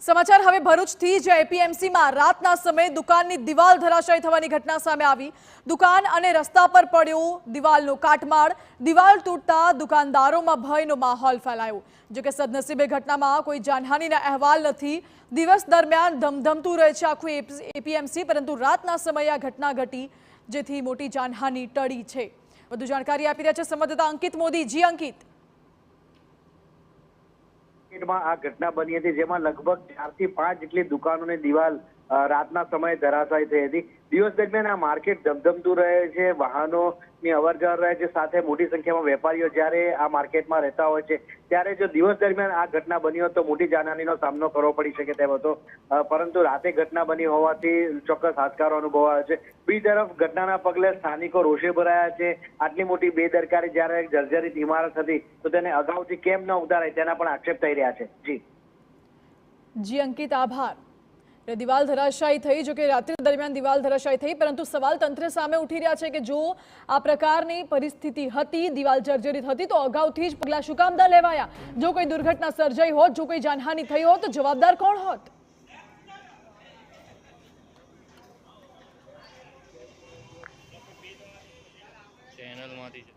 સમાચાર હવે ભરૂચથી જે એપીએમસીમાં રાતના સમયે દુકાનની દિવાલ ધરાશાયી થવાની ઘટના સામે આવી। દુકાન અને રસ્તા પર પડ્યો દિવાલનો કાટમાળ। દિવાલ તૂટતા દુકાનદારોમાં ભયનો માહોલ ફેલાયો। જો કે સદનસીબે ઘટનામાં કોઈ જાનહાનિના અહેવાલ નથી। દિવસ દરમિયાન ધમધમતું રહે છે આખું એપીએમસી, પરંતુ રાતના સમયે આ ઘટના ઘટી, જેથી મોટી જાનહાનિ ટળી છે। વધુ જાણકારી આપી રહ્યા છે સંવાદદાતા અંકિત મોદી। જી અંકિત, આ ઘટના બની હતી જેમાં લગભગ 4 થી 5 જેટલી દુકાનોની દિવાલ રાતના સમયે ધરાશાયી થઈ હતી। દિવસ દરમિયાન આ માર્કેટ ધમધમતું રહે છે, વાહનોની અવરજવર રહે છે, સાથે મોટી સંખ્યામાં વેપારીઓ જ્યારે આ માર્કેટમાં રહેતા હોય છે, ત્યારે જો દિવસ દરમિયાન આ ઘટના બની હોત તો મોટી જાનહાનિનો સામનો કરવો પડી શકે તેમ હતો, પરંતુ રાતે ઘટના બની હોવાથી ચોક્કસ હાશકારો અનુભવાયો છે। બીજી તરફ ઘટનાના પગલે સ્થાનિકો રોષે ભરાયા છે। આટલી મોટી બેદરકારી જ્યારે જર્જરિત ઇમારત હતી તો તેને અગાઉથી કેમ ન ઉતારાય તેના પણ આક્ષેપ થઈ રહ્યા છે। જી અંકિત, આભાર। દિવાલ ધરાશાયી થઈ, જો કે રાત્રિ દરમિયાન દિવાલ ધરાશાયી થઈ, પરંતુ સવાલ તંત્ર સામે ઉઠી રહ્યા છે કે જો આ પ્રકારની પરિસ્થિતિ હતી, દિવાલ જર્જરિત હતી, તો અગાઉથી જ પગલાં શું કામ ન લેવાયા? જો કોઈ દુર્ઘટના સર્જાઈ હોત, જો કોઈ જાનહાનિ થઈ હોત, તો જવાબદાર કોણ હોત? ચેનલમાંથી